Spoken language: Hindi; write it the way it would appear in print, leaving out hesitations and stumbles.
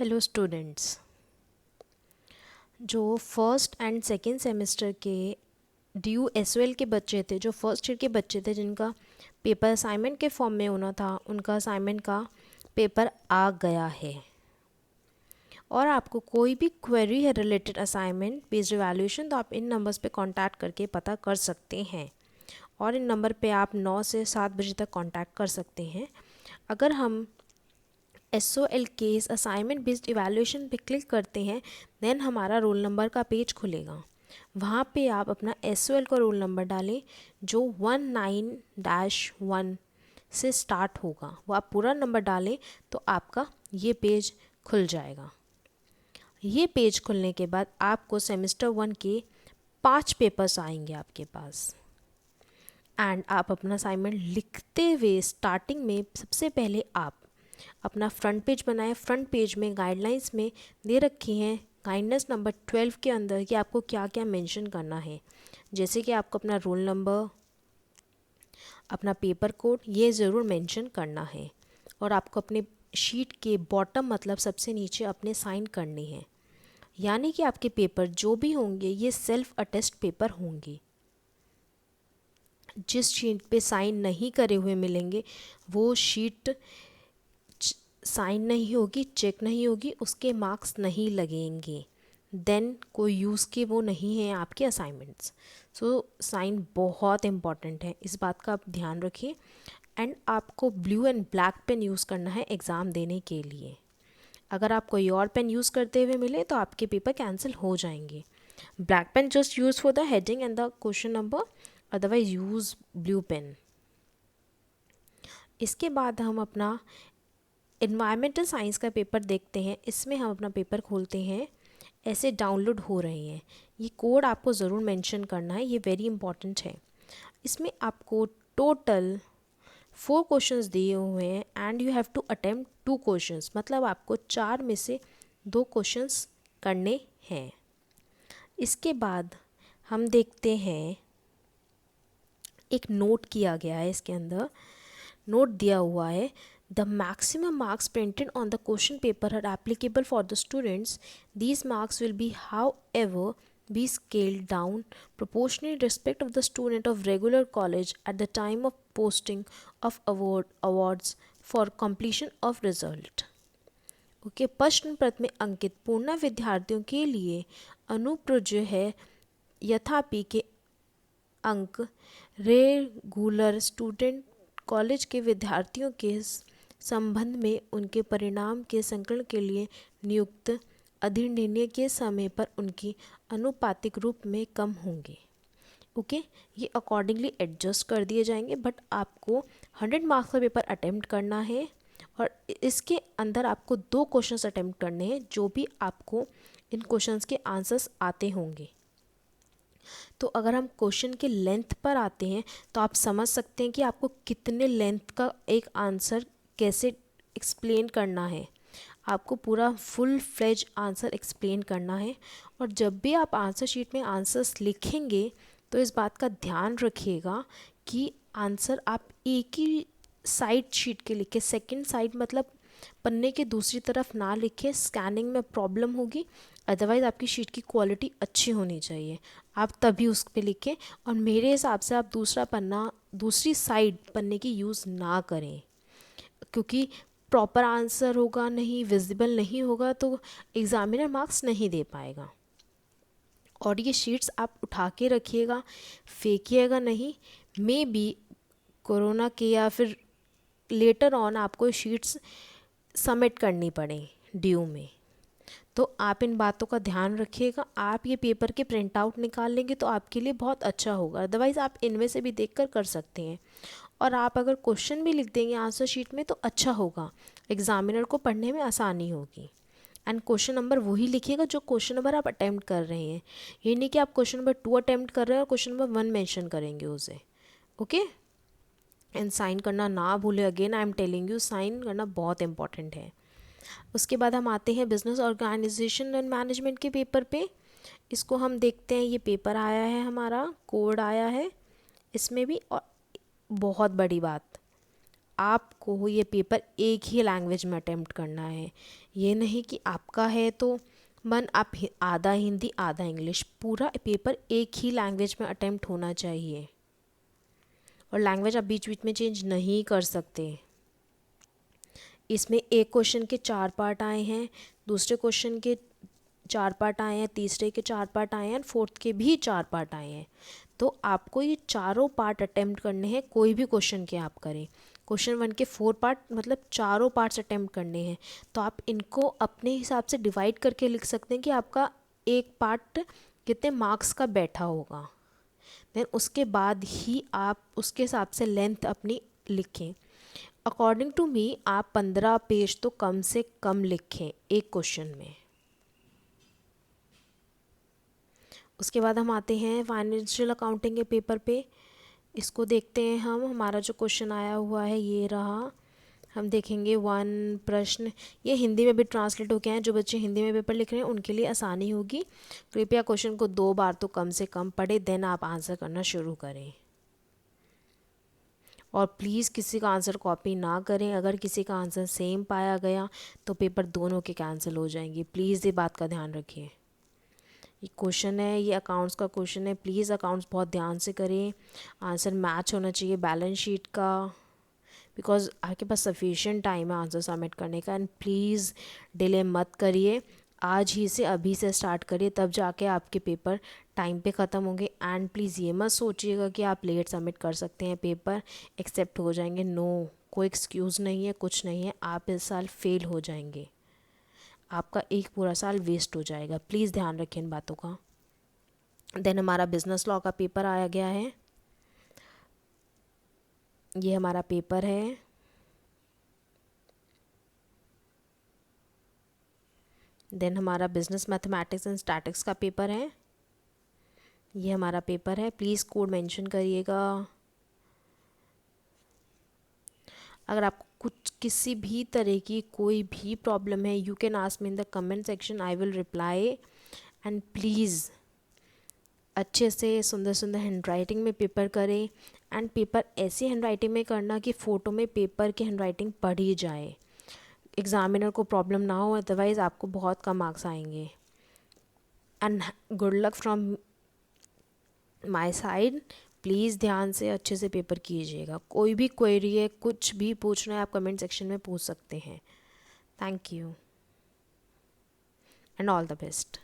Hello students. जो फर्स्ट एंड सेकेंड सेमेस्टर के ड्यू एसओएल के बच्चे थे, जो फर्स्ट ईयर के बच्चे थे जिनका पेपर असाइनमेंट के फॉर्म में होना था, उनका असाइनमेंट का पेपर आ गया है। और आपको कोई भी क्वेरी है रिलेटेड असाइनमेंट बेस्ड इवैल्यूएशन, तो आप इन नंबर्स पे कांटेक्ट करके पता कर सकते हैं। और इन नंबर पे आप 9 से 7 बजे तक कांटेक्ट कर सकते हैं। अगर हम SOL case assignment based evaluation पे क्लिक करते हैं, देन हमारा रोल नंबर का पेज खुलेगा। वहाँ पे आप अपना SOL का रोल नंबर डालें जो 19-1 से स्टार्ट होगा। वो आप पूरा नंबर डालें तो आपका ये पेज खुल जाएगा। ये पेज खुलने के बाद आपको सेमेस्टर 1 के 5 पेपर्स आएंगे आपके पास। एंड आप अपना असाइनमेंट लिखते हुए स्टार्टिंग में सबसे पहले आप अपना फ्रंट पेज बनाएं। फ्रंट पेज में गाइडलाइंस में दे रखी हैं गाइडलाइंस नंबर 12 के अंदर कि आपको क्या क्या मेंशन करना है, जैसे कि आपको अपना रोल नंबर, अपना पेपर कोड, ये ज़रूर मेंशन करना है। और आपको अपने शीट के बॉटम मतलब सबसे नीचे अपने साइन करने हैं। यानी कि आपके पेपर जो भी होंगे ये सेल्फ अटेस्ट पेपर होंगे। जिस शीट पे साइन नहीं करे हुए मिलेंगे वो शीट साइन नहीं होगी, चेक नहीं होगी, उसके मार्क्स नहीं लगेंगे। देन कोई यूज़ के वो नहीं है आपके असाइनमेंट्स। सो साइन बहुत इम्पॉर्टेंट है, इस बात का आप ध्यान रखिए। एंड आपको blue and black pen use करना है एग्ज़ाम देने के लिए। अगर आप कोई और पेन यूज़ करते हुए मिले तो आपके पेपर कैंसिल हो जाएंगे। Black pen just use for the heading and the question number, otherwise use blue pen. इसके बाद हम अपना एनवायरमेंटल साइंस का पेपर देखते हैं। इसमें हम अपना पेपर खोलते हैं, ऐसे डाउनलोड हो रहे हैं। ये कोड आपको ज़रूर मेंशन करना है, ये वेरी इंपॉर्टेंट है। इसमें आपको टोटल 4 क्वेश्चंस दिए हुए हैं and you have to attempt 2 questions, मतलब आपको 4 में से 2 क्वेश्चंस करने हैं। इसके बाद हम देखते हैं एक नोट किया गया है, इसके अंदर नोट दिया हुआ है, the maximum marks printed on the question paper are applicable for the students. These marks will be however be scaled down proportionally in respect of the student of regular college at the time of posting of awards for completion of result. Okay, प्रश्न पत्र में अंकित पूर्ण विद्यार्थियों के लिए अनुप्रज्य है यथापि के अंक रेगुलर स्टूडेंट कॉलेज के विद्यार्थियों के संबंध में उनके परिणाम के संकलन के लिए नियुक्त अधिनिर्णय के समय पर उनकी अनुपातिक रूप में कम होंगे। ओके, ये अकॉर्डिंगली एडजस्ट कर दिए जाएंगे। बट आपको 100 मार्क्स का पेपर अटेम्प्ट करना है और इसके अंदर आपको 2 क्वेश्चंस अटेम्प्ट करने हैं जो भी आपको इन क्वेश्चंस के आंसर्स आते होंगे। तो अगर हम क्वेश्चन के लेंथ पर आते हैं तो आप समझ सकते हैं कि आपको कितने लेंथ का एक आंसर कैसे एक्सप्लेन करना है। आपको पूरा फुल फ्लेज आंसर एक्सप्लेन करना है। और जब भी आप आंसर शीट में आंसर्स लिखेंगे तो इस बात का ध्यान रखिएगा कि आंसर आप एक ही साइड शीट के लिखे, सेकंड साइड मतलब पन्ने के दूसरी तरफ ना लिखे, स्कैनिंग में प्रॉब्लम होगी। अदरवाइज़ आपकी शीट की क्वालिटी अच्छी होनी चाहिए, आप तभी उस पर लिखें। और मेरे हिसाब से आप दूसरा पन्ना, दूसरी साइड पन्ने की यूज़ ना करें, क्योंकि प्रॉपर आंसर होगा नहीं, विजिबल नहीं होगा तो एग्ज़ामिनर मार्क्स नहीं दे पाएगा। और ये शीट्स आप उठा के रखिएगा, फेंकिएगा नहीं। मे बी कोरोना के या फिर लेटर ऑन आपको शीट्स सबमिट करनी पड़े ड्यू में, तो आप इन बातों का ध्यान रखिएगा। आप ये पेपर के प्रिंट आउट निकाल लेंगे तो आपके लिए बहुत अच्छा होगा, अदरवाइज़ आप इनमें से भी देखकर कर सकते हैं। और आप अगर क्वेश्चन भी लिख देंगे आंसर शीट में तो अच्छा होगा, एग्जामिनर को पढ़ने में आसानी होगी। एंड क्वेश्चन नंबर वही लिखिएगा जो क्वेश्चन नंबर आप अटैम्प्ट कर रहे हैं। ये नहीं कि आप क्वेश्चन नंबर 2 अटैम्प्ट कर रहे हैं और क्वेश्चन नंबर 1 मेंशन करेंगे उसे। ओके, एंड साइन करना ना भूलें। Again I am telling you, sign करना बहुत इंपॉर्टेंट है। उसके बाद हम आते हैं बिजनेस ऑर्गेनाइजेशन एंड मैनेजमेंट के पेपर पे। इसको हम देखते हैं, ये पेपर आया है, हमारा कोड आया है इसमें भी। और बहुत बड़ी बात, आपको ये पेपर एक ही लैंग्वेज में अटेम्प्ट करना है। ये नहीं कि आपका है तो मन आप आधा हिंदी आधा इंग्लिश, पूरा पेपर एक ही लैंग्वेज में अटेम्प्ट होना चाहिए। और लैंग्वेज आप बीच बीच में चेंज नहीं कर सकते। इसमें एक क्वेश्चन के 4 पार्ट आए हैं, दूसरे क्वेश्चन के 4 पार्ट आए हैं, तीसरे के 4 पार्ट आए हैं, फोर्थ के भी 4 पार्ट आए हैं। तो आपको ये चारों पार्ट अटेम्प्ट करने हैं, कोई भी क्वेश्चन के आप करें। क्वेश्चन 1 के 4 पार्ट मतलब चारों पार्ट्स अटेम्प्ट करने हैं। तो आप इनको अपने हिसाब से डिवाइड करके लिख सकते हैं कि आपका एक पार्ट कितने मार्क्स का बैठा होगा। देन उसके बाद ही आप उसके हिसाब से लेंथ अपनी लिखें। अकॉर्डिंग टू मी आप 15 पेज तो कम से कम लिखें एक क्वेश्चन में। उसके बाद हम आते हैं फाइनेंशियल अकाउंटिंग के पेपर पे। इसको देखते हैं हम। हमारा जो क्वेश्चन आया हुआ है ये रहा। हम देखेंगे 1 प्रश्न, ये हिंदी में भी ट्रांसलेट हो गया है। जो बच्चे हिंदी में पेपर लिख रहे हैं उनके लिए आसानी होगी। कृपया क्वेश्चन को 2 बार तो कम से कम पढ़े, देन आप आंसर करना शुरू करें। और प्लीज़ किसी का आंसर कॉपी ना करें। अगर किसी का आंसर सेम पाया गया तो पेपर दोनों के कैंसिल हो जाएंगे। प्लीज़ ये बात का ध्यान रखिए। ये क्वेश्चन है, ये अकाउंट्स का क्वेश्चन है। प्लीज़ अकाउंट्स बहुत ध्यान से करें। आंसर मैच होना चाहिए बैलेंस शीट का, बिकॉज आपके पास सफिशिएंट टाइम है आंसर सबमिट करने का। एंड प्लीज़ डिले मत करिए, आज ही से अभी से स्टार्ट करिए, तब जाके आपके पेपर टाइम पे ख़त्म होंगे। एंड प्लीज़ ये मत सोचिएगा कि आप लेट सबमिट कर सकते हैं, पेपर एक्सेप्ट हो जाएंगे। नो, कोई एक्सक्यूज़ नहीं है, कुछ नहीं है। आप इस साल फेल हो जाएंगे, आपका एक पूरा साल वेस्ट हो जाएगा। प्लीज़ ध्यान रखें इन बातों का। देन हमारा बिजनेस लॉ का पेपर आया गया है। ये हमारा पेपर है। देन हमारा बिजनेस मैथमेटिक्स एंड स्टैटिक्स का पेपर है। ये हमारा पेपर है। प्लीज़ कोड मेंशन करिएगा। अगर आपको कुछ किसी भी तरह की कोई भी प्रॉब्लम है, you can ask me in the comment section, I will reply. And please अच्छे से सुंदर सुंदर हैंड राइटिंग में पेपर करें। एंड पेपर ऐसी हैंड राइटिंग में करना कि फ़ोटो में पेपर की हैंड राइटिंग पढ़ी जाए, एग्ज़ामिनर को प्रॉब्लम ना हो, अदरवाइज़ आपको बहुत कम मार्क्स आएंगे। And good luck from my side. Please ध्यान से अच्छे से पेपर कीजिएगा। कोई भी क्वेरी है, कुछ भी पूछना है, आप कमेंट सेक्शन में पूछ सकते हैं। Thank you and all the best.